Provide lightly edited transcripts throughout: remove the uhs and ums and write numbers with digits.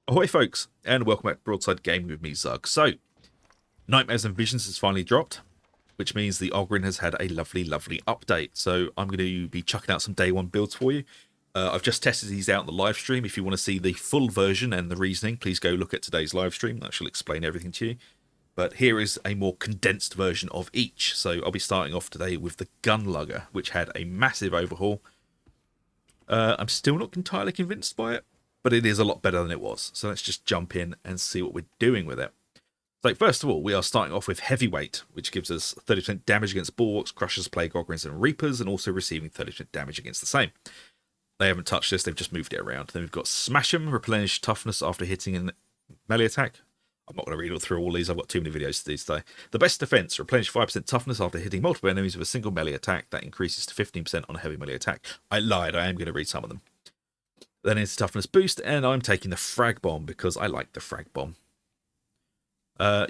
Ahoy folks, and welcome back to Broadside Gaming with me, Zug. So, Nightmares and Visions has finally dropped, which means the Ogryn has had a lovely update. So I'm going to be chucking out some day one builds for you. I've just tested these out in the live stream. If you want to see the full version and the reasoning, please go look at today's live stream. That shall explain everything to you. But here is a more condensed version of each. So I'll be starting off today with the Gunlugger, which had a massive overhaul. I'm still not entirely convinced by it, but it is a lot better than it was. So let's just jump in and see what we're doing with it. So first of all, we are starting off with Heavyweight, which gives us 30% damage against Bulwarks, Crushers, Plague Ogryns, and Reapers, and also receiving 30% damage against the same. They haven't touched this, they've just moved it around. Then we've got Smash 'em, replenish toughness after hitting a melee attack. I'm not going to read through all these, I've got too many videos to do today. The Best Defense, replenish 5% toughness after hitting multiple enemies with a single melee attack. That increases to 15% on a heavy melee attack. I lied, I am going to read some of them. Then it's Toughness Boost, and I'm taking the Frag Bomb because I like the Frag Bomb.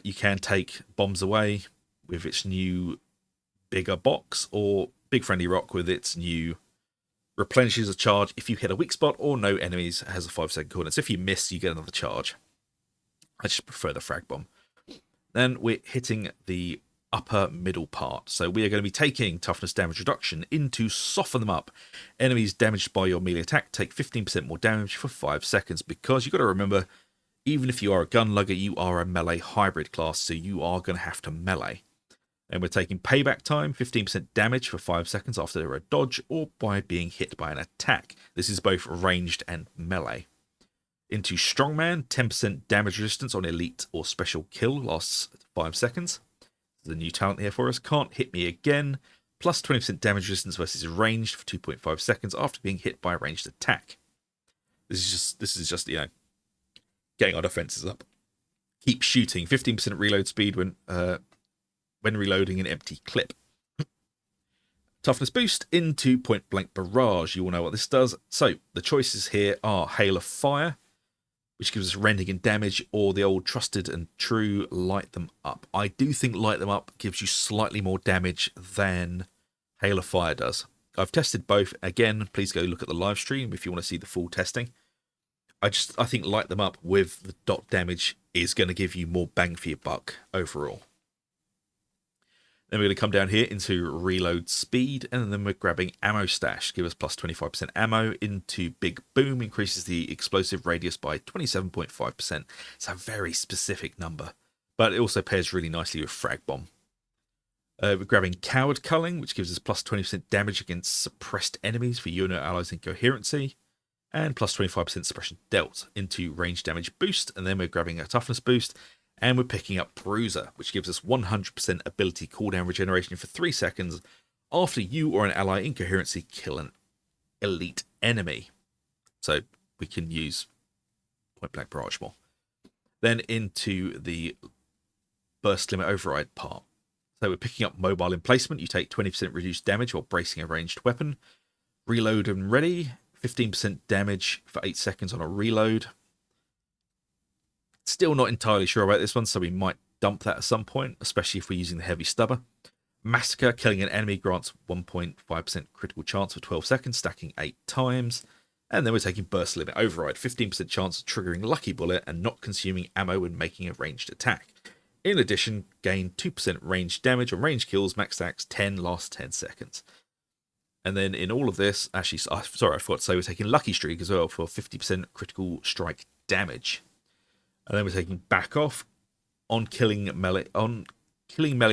You can take bombs away with its new bigger box, or Big Friendly Rock with its new replenishes a charge if you hit a weak spot or no enemies, has a 5-second cooldown. So if you miss, you get another charge. I just prefer the Frag Bomb. Then we're hitting the upper middle part. So we are going to be taking toughness damage reduction in to soften them up. Enemies damaged by your melee attack take 15% more damage for 5 seconds, because you've got to remember, even if you are a Gunlugger, you are a melee hybrid class, so you are going to have to melee. And we're taking payback time, 15% damage for 5 seconds after a dodge or by being hit by an attack. This is both ranged and melee. Into Strongman, 10% damage resistance on elite or special kill, lasts 5 seconds. There's a new talent here for us. Can't hit me again, plus 20% damage resistance versus ranged for 2.5 seconds after being hit by a ranged attack. This is just getting our defenses up. Keep shooting, 15% reload speed when reloading an empty clip. Toughness boost into Point Blank Barrage. You all know what this does. So the choices here are Hail of Fire, which gives us rending and damage, or the old Trusted and True Light Them Up. I do think Light Them Up gives you slightly more damage than Hail of Fire does. I've tested both. Again, please go look at the live stream if you want to see the full testing. I think Light Them Up with the dot damage is going to give you more bang for your buck overall. Then we're going to come down here into Reload Speed, and then we're grabbing Ammo Stash. Give us plus 25% ammo. Into Big Boom, increases the explosive radius by 27.5%. It's a very specific number, but it also pairs really nicely with Frag Bomb. We're grabbing Coward Culling, which gives us plus 20% damage against suppressed enemies for you and your allies in Coherency, and plus 25% suppression dealt. Into Range Damage Boost, and then we're grabbing a Toughness Boost, and we're picking up Bruiser, which gives us 100% ability cooldown regeneration for 3 seconds after you or an ally in Coherency kill an elite enemy. So we can use Point Blank Barrage more. Then into the Burst Limit Override part. So we're picking up Mobile Emplacement. You take 20% reduced damage while bracing a ranged weapon. Reload and Ready, 15% damage for 8 seconds on a reload. Still not entirely sure about this one, so we might dump that at some point, especially if we're using the Heavy Stubber. Massacre, killing an enemy grants 1.5% critical chance for 12 seconds, stacking 8 times. And then we're taking Burst Limit Override, 15% chance of triggering Lucky Bullet and not consuming ammo when making a ranged attack. In addition, gain 2% range damage on range kills, max stacks 10, last 10 seconds. And then in all of this, actually, sorry, I forgot to say we're taking Lucky Streak as well for 50% critical strike damage. And then we're taking Back Off. On killing melee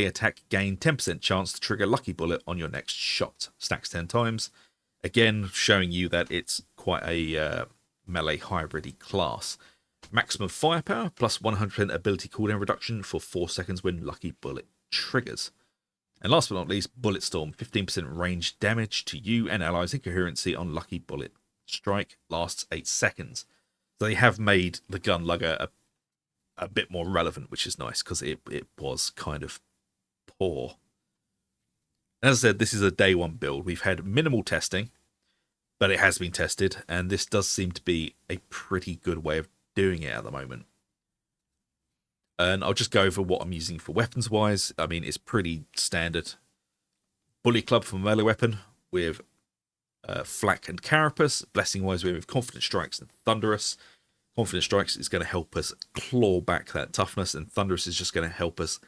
attack, gain 10% chance to trigger Lucky Bullet on your next shot. Stacks 10 times. Again, showing you that it's quite a melee hybrid class. Maximum Firepower, plus 100% ability cooldown reduction for 4 seconds when Lucky Bullet triggers. And last but not least, Bullet Storm, 15% range damage to you and allies in Coherency on Lucky Bullet strike, lasts 8 seconds. So they have made the Gunlugger a bit more relevant, which is nice, because it was kind of poor. As I said, this is a day one build. We've had minimal testing, but it has been tested, and this does seem to be a pretty good way of doing it at the moment. And I'll just go over what I'm using for weapons wise. I mean, it's pretty standard. Bully Club for melee weapon with Flak and Carapace. Blessing wise, we have Confident Strikes and Thunderous. Confident Strikes is going to help us claw back that toughness, and Thunderous is just going to help us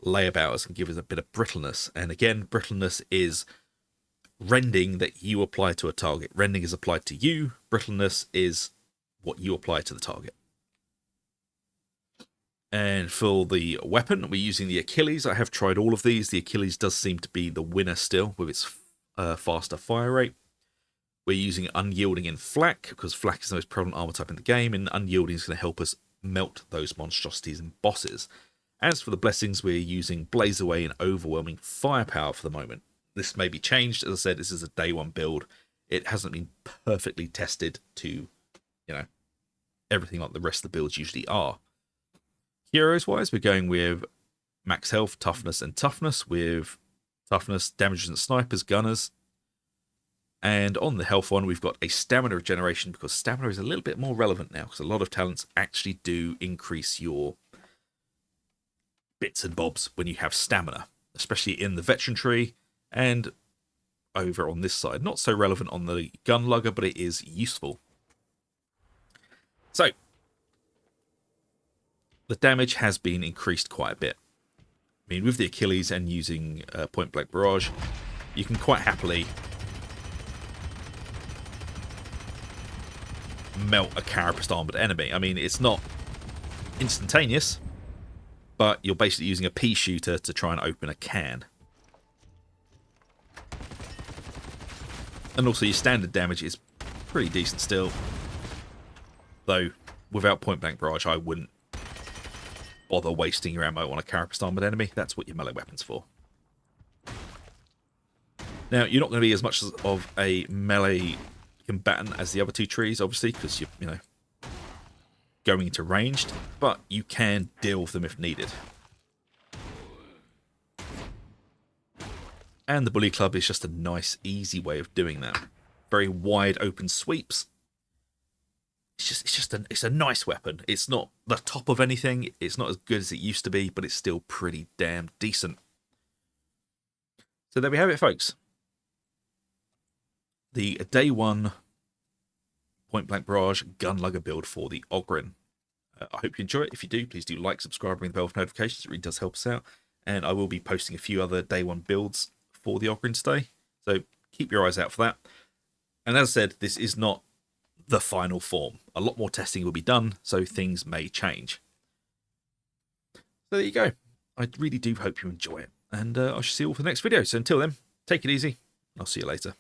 lay about us and give us a bit of brittleness. And again, brittleness is rending that you apply to a target. Rending is applied to you. Brittleness is what you apply to the target. And for the weapon, we're using the Achilles. I have tried all of these. The Achilles does seem to be the winner still with its faster fire rate. We're using Unyielding in Flak, because Flak is the most prevalent armor type in the game, and Unyielding is going to help us melt those monstrosities and bosses. As for the blessings, we're using Blaze Away and Overwhelming Firepower for the moment. This may be changed. As I said, this is a day one build. It hasn't been perfectly tested to, everything like the rest of the builds usually are. Heroes-wise, we're going with max health, toughness, and toughness, with toughness, damage resistant snipers, gunners. And on the health one, we've got a stamina regeneration, because stamina is a little bit more relevant now, because a lot of talents actually do increase your bits and bobs when you have stamina, especially in the veteran tree and over on this side. Not so relevant on the Gunlugger, but it is useful. So, the damage has been increased quite a bit. I mean, with the Achilles and using Point Blank Barrage, you can quite happily melt a Carapace armored enemy. I mean, it's not instantaneous, but you're basically using a pea shooter to try and open a can. And also your standard damage is pretty decent still. Though, without Point Blank Barrage, I wouldn't bother wasting your ammo on a Carapace armored enemy. That's what your melee weapon's for. Now, you're not going to be as much of a melee combatant as the other two trees, obviously, because you're, going into ranged, but you can deal with them if needed. And the Bully Club is just a nice, easy way of doing that. Very wide open sweeps. It's a nice weapon. It's not the top of anything. It's not as good as it used to be, but it's still pretty damn decent. So there we have it, folks. The day one Point Blank Barrage Gunlugger build for the Ogryn. I hope you enjoy it. If you do, please do like, subscribe, ring the bell for notifications. It really does help us out. And I will be posting a few other day one builds for the Ogryn today. So keep your eyes out for that. And as I said, this is not the final form. A lot more testing will be done, so things may change. So there you go. I really do hope you enjoy it. And I shall see you all for the next video. So until then, take it easy. I'll see you later.